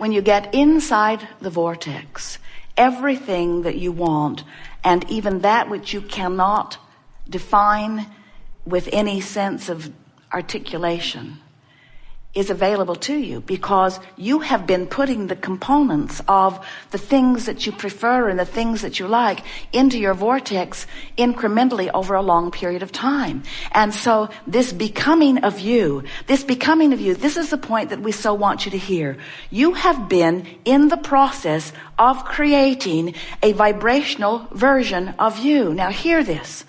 when you get inside the vortex, everything that you want, and even that which you cannot define with any sense of articulation, is available to you, because you have been putting the components of the things that you prefer and the things that you like into your vortex incrementally over a long period of time. And so this becoming of you, this is the point that we so want you to hear. You have been in the process of creating a vibrational version of you. Now hear this.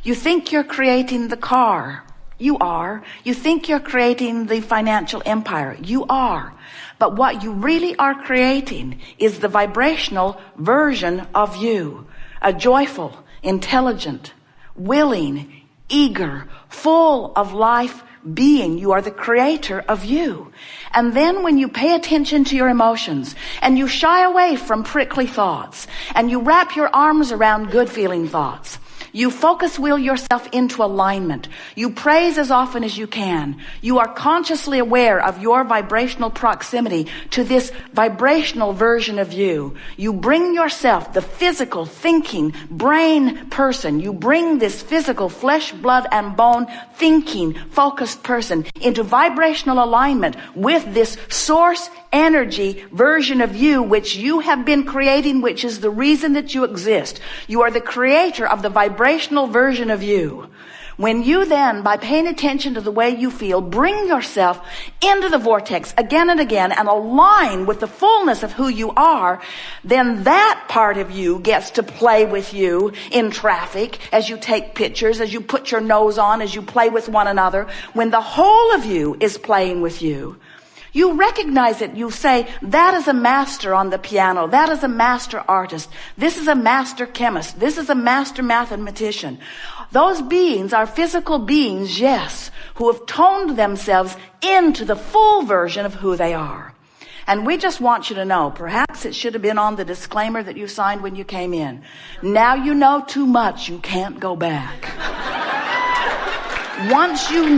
You think you're creating the car. You are. You think you're creating the financial empire. You are. But what you really are creating is the vibrational version of you. A joyful, intelligent, willing, eager, full of life being. You are the creator of you. And then when you pay attention to your emotions and you shy away from prickly thoughts and you wrap your arms around good feeling thoughts, you focus will yourself into alignment. You praise as often as you can. You are consciously aware of your vibrational proximity to this vibrational version of you. You bring yourself, the physical, thinking, brain person. You bring this physical, flesh, blood, and bone, thinking, focused person into vibrational alignment with this source energy version of you, which you have been creating, which is the reason that you exist. You are the creator of the vibrational version of you. When you then, by paying attention to the way you feel, bring yourself into the vortex again and again and align with the fullness of who you are, then that part of you gets to play with you in traffic, as you take pictures, as you put your nose on, as you play with one another. When the whole of you is playing with you, you recognize it. You say, that is a master on the piano. That is a master artist. This is a master chemist. This is a master mathematician. Those beings are physical beings, yes, who have toned themselves into the full version of who they are. And we just want you to know, perhaps it should have been on the disclaimer that you signed when you came in. Now you know too much, you can't go back. Once you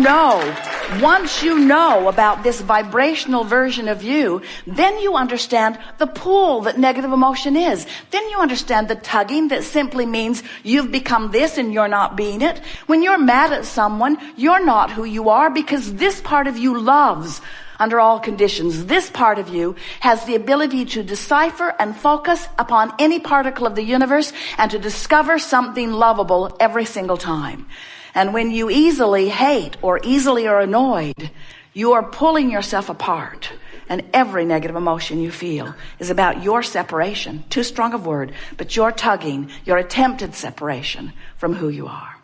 know about this vibrational version of you, then you understand the pull that negative emotion is. Then you understand the tugging that simply means you've become this and you're not being it. When you're mad at someone, you're not who you are, because this part of you loves under all conditions. This part of you has the ability to decipher and focus upon any particle of the universe and to discover something lovable every single time. And when you easily hate or easily are annoyed, you are pulling yourself apart. And every negative emotion you feel is about your separation. Too strong a word, but your tugging, your attempted separation from who you are.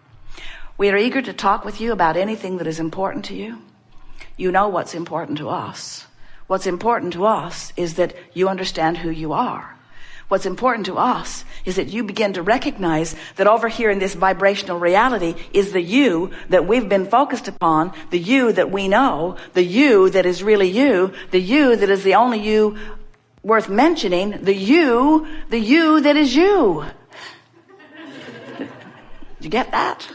We are eager to talk with you about anything that is important to you. You know what's important to us. What's important to us is that you understand who you are. What's important to us is that you begin to recognize that over here in this vibrational reality is the you that we've been focused upon, the you that we know, the you that is really you, the you that is the only you worth mentioning, the you that is you. Did you get that?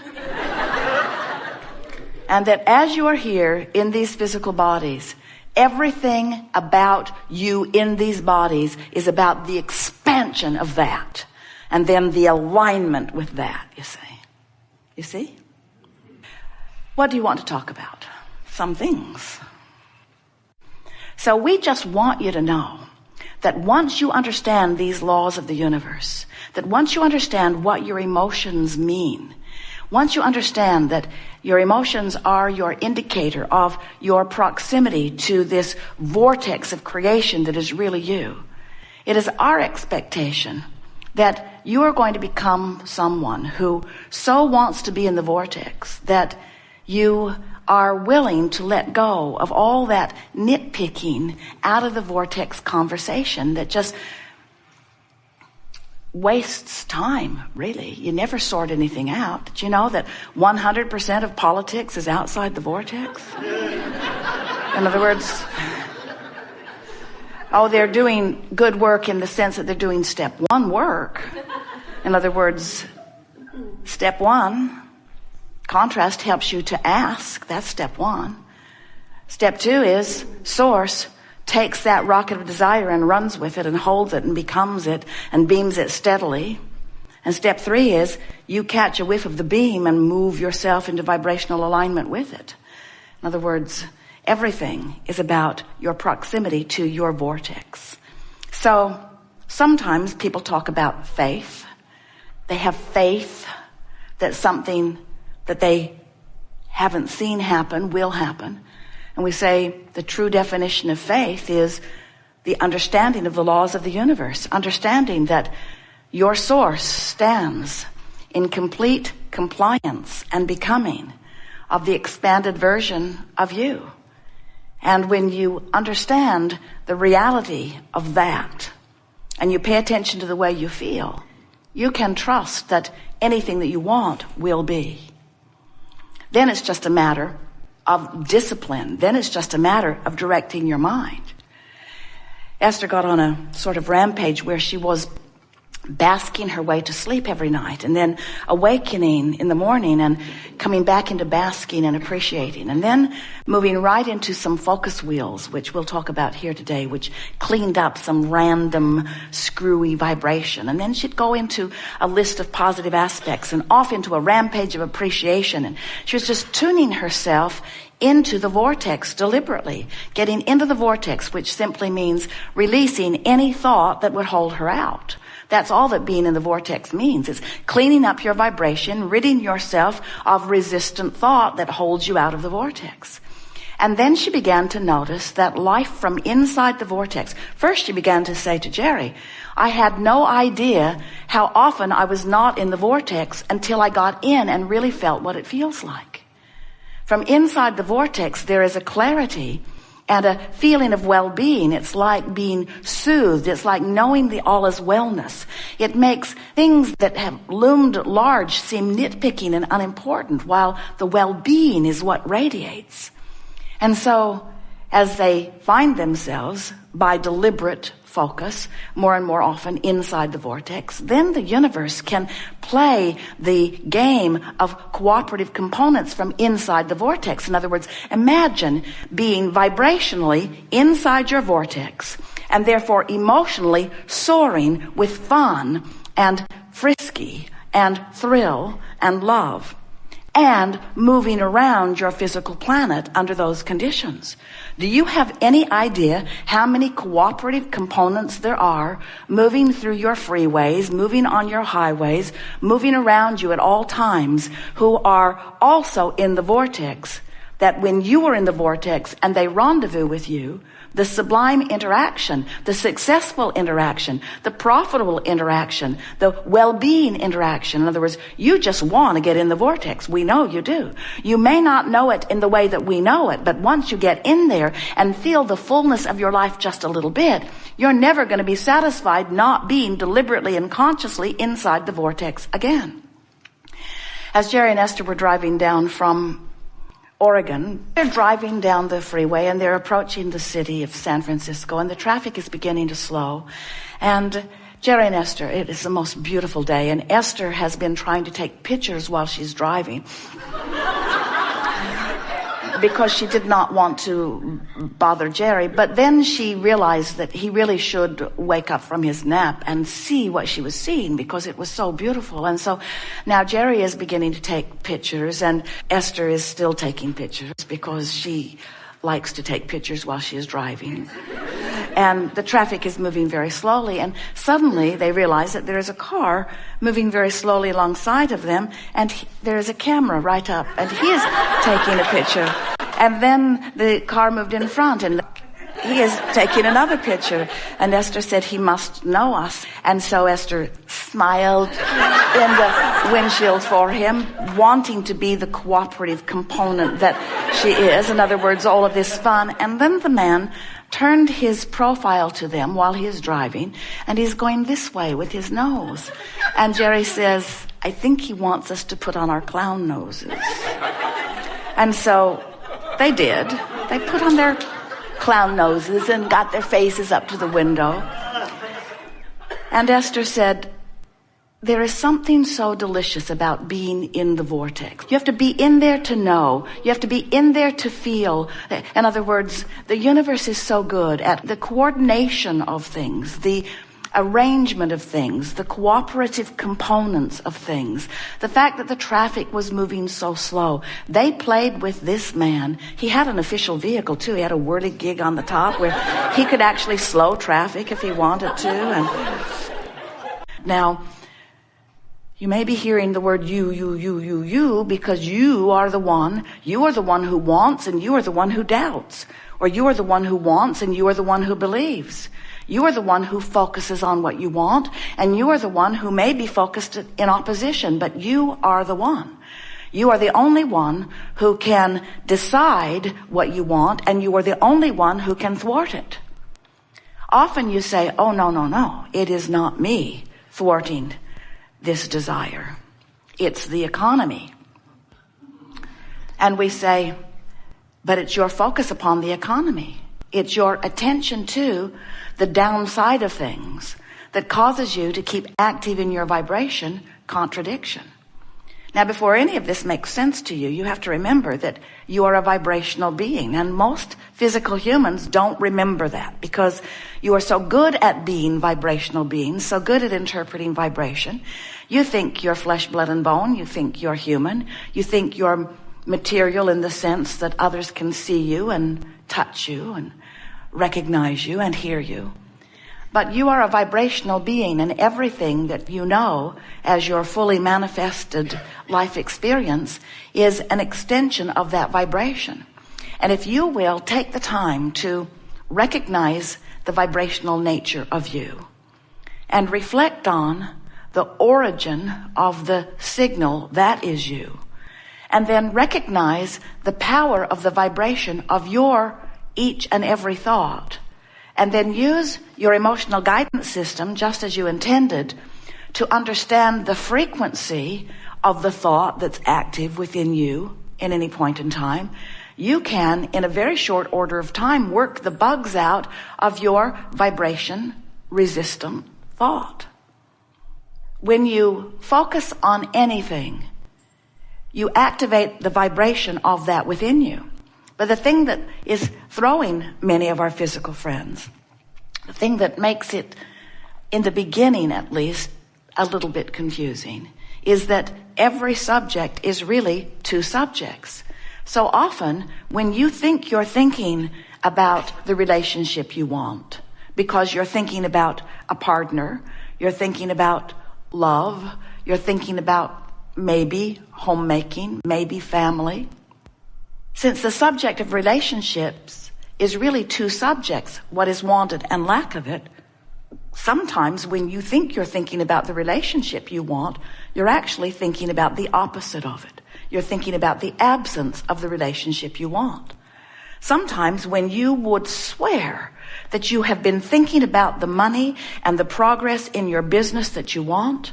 And that as you are here in these physical bodies, everything about you in these bodies is about the expansion of that. And then the alignment with that, you see. You see? What do you want to talk about? Some things. So we just want you to know that once you understand these laws of the universe, that once you understand what your emotions mean, once you understand that your emotions are your indicator of your proximity to this vortex of creation that is really you, it is our expectation that you are going to become someone who so wants to be in the vortex that you are willing to let go of all that nitpicking out of the vortex conversation that just wastes time, really. You never sort anything out. Did you know that 100% of politics is outside the vortex? In other words, they're doing good work in the sense that they're doing step one work. In other words, step one, contrast helps you to ask. That's step one. Step two is source takes that rocket of desire and runs with it and holds it and becomes it and beams it steadily. And step 3 is you catch a whiff of the beam and move yourself into vibrational alignment with it. In other words, everything is about your proximity to your vortex. So sometimes people talk about faith. They have faith that something that they haven't seen happen will happen. And we say the true definition of faith is the understanding of the laws of the universe, understanding that your source stands in complete compliance and becoming of the expanded version of you. And when you understand the reality of that, and you pay attention to the way you feel, you can trust that anything that you want will be. Then it's just a matter of discipline. Then it's just a matter of directing your mind. Esther got on a sort of rampage where she was basking her way to sleep every night and then awakening in the morning and coming back into basking and appreciating and then moving right into some focus wheels, which we'll talk about here today, which cleaned up some random screwy vibration. And then she'd go into a list of positive aspects and off into a rampage of appreciation. And she was just tuning herself into the vortex deliberately, getting into the vortex, which simply means releasing any thought that would hold her out. That's all that being in the vortex means. It's cleaning up your vibration, ridding yourself of resistant thought that holds you out of the vortex. And then she began to notice that life from inside the vortex. First she began to say to Jerry, I had no idea how often I was not in the vortex until I got in and really felt what it feels like. From inside the vortex, there is a clarity and a feeling of well-being. It's like being soothed. It's like knowing the all is wellness. It makes things that have loomed large seem nitpicking and unimportant, while the well-being is what radiates. And so, as they find themselves, by deliberate focus, more and more often inside the vortex, then the universe can play the game of cooperative components from inside the vortex. In other words, imagine being vibrationally inside your vortex and therefore emotionally soaring with fun and frisky and thrill and love, and moving around your physical planet under those conditions. Do you have any idea how many cooperative components there are moving through your freeways, moving on your highways, moving around you at all times, who are also in the vortex, that when you are in the vortex and they rendezvous with you, the sublime interaction, the successful interaction, the profitable interaction, the well-being interaction. In other words, you just want to get in the vortex. We know you do. You may not know it in the way that we know it, but once you get in there and feel the fullness of your life just a little bit, you're never going to be satisfied not being deliberately and consciously inside the vortex again. As Jerry and Esther were driving down from Oregon, they're driving down the freeway and they're approaching the city of San Francisco, and the traffic is beginning to slow. And Jerry and Esther, it is the most beautiful day, and Esther has been trying to take pictures while she's driving because she did not want to bother Jerry. But then she realized that he really should wake up from his nap and see what she was seeing, because it was so beautiful. And so now Jerry is beginning to take pictures, and Esther is still taking pictures because she likes to take pictures while she is driving. And the traffic is moving very slowly, and suddenly they realize that there is a car moving very slowly alongside of them, and there is a camera right up, and he is taking a picture. And then the car moved in front, and he is taking another picture. And Esther said, he must know us. And so Esther smiled in the windshield for him, wanting to be the cooperative component that she is. In other words, all of this fun. And then the man turned his profile to them while he is driving, and he's going this way with his nose. And Jerry says, I think he wants us to put on our clown noses. And so they did. They put on their clown noses and got their faces up to the window. And Esther said, There is something so delicious about being in the vortex. You have to be in there to know. You have to be in there to feel. In other words, the universe is so good at the coordination of things, the arrangement of things, the cooperative components of things. The fact that the traffic was moving so slow. They played with this man. He had an official vehicle too. He had a whirligig on the top where he could actually slow traffic if he wanted to. And now, you may be hearing the word you, because you are the one who wants and you are the one who doubts. Or you are the one who wants and you are the one who believes. You are the one who focuses on what you want and you are the one who may be focused in opposition, but you are the one. You are the only one who can decide what you want and you are the only one who can thwart it. Often you say, oh, no, it is not me thwarting this desire. It's the economy. And we say, but it's your focus upon the economy. It's your attention to the downside of things that causes you to keep active in your vibration contradiction. Now, before any of this makes sense to you, you have to remember that you are a vibrational being. And most physical humans don't remember that because you are so good at being vibrational beings, so good at interpreting vibration. You think you're flesh, blood, and bone. You think you're human. You think you're material in the sense that others can see you and touch you and recognize you and hear you. But you are a vibrational being, and everything that you know as your fully manifested life experience is an extension of that vibration. And if you will take the time to recognize the vibrational nature of you and reflect on the origin of the signal that is you, and then recognize the power of the vibration of your each and every thought, and then use your emotional guidance system just as you intended to understand the frequency of the thought that's active within you in any point in time, you can, in a very short order of time, work the bugs out of your vibration resistant thought. When you focus on anything, you activate the vibration of that within you. But the thing that is throwing many of our physical friends, the thing that makes it, in the beginning at least, a little bit confusing, is that every subject is really two subjects. So often, when you think you're thinking about the relationship you want, because you're thinking about a partner, you're thinking about love, you're thinking about maybe homemaking, maybe family. Since the subject of relationships is really two subjects, what is wanted and lack of it, sometimes when you think you're thinking about the relationship you want, you're actually thinking about the opposite of it. You're thinking about the absence of the relationship you want. Sometimes when you would swear that you have been thinking about the money and the progress in your business that you want,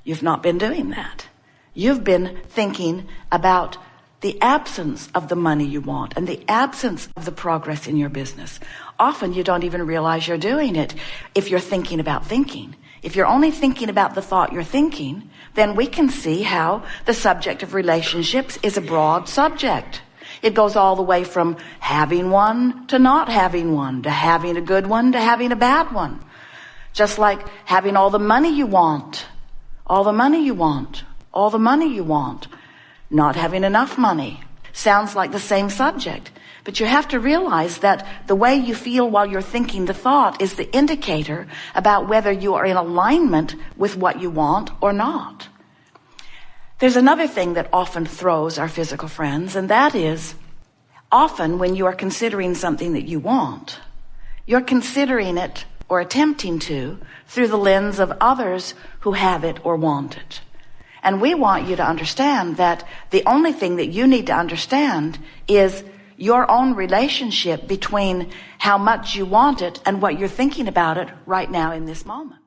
you've not been doing that. You've been thinking about the absence of the money you want and the absence of the progress in your business. Often you don't even realize you're doing it if you're thinking about thinking. If you're only thinking about the thought you're thinking, then we can see how the subject of relationships is a broad subject. It goes all the way from having one to not having one, to having a good one to having a bad one. Just like having all the money you want, all the money you want, all the money you want, not having enough money. Sounds like the same subject. But you have to realize that the way you feel while you're thinking the thought is the indicator about whether you are in alignment with what you want or not. There's another thing that often throws our physical friends, and that is often when you are considering something that you want, you're considering it or attempting to through the lens of others who have it or want it. And we want you to understand that the only thing that you need to understand is your own relationship between how much you want it and what you're thinking about it right now in this moment.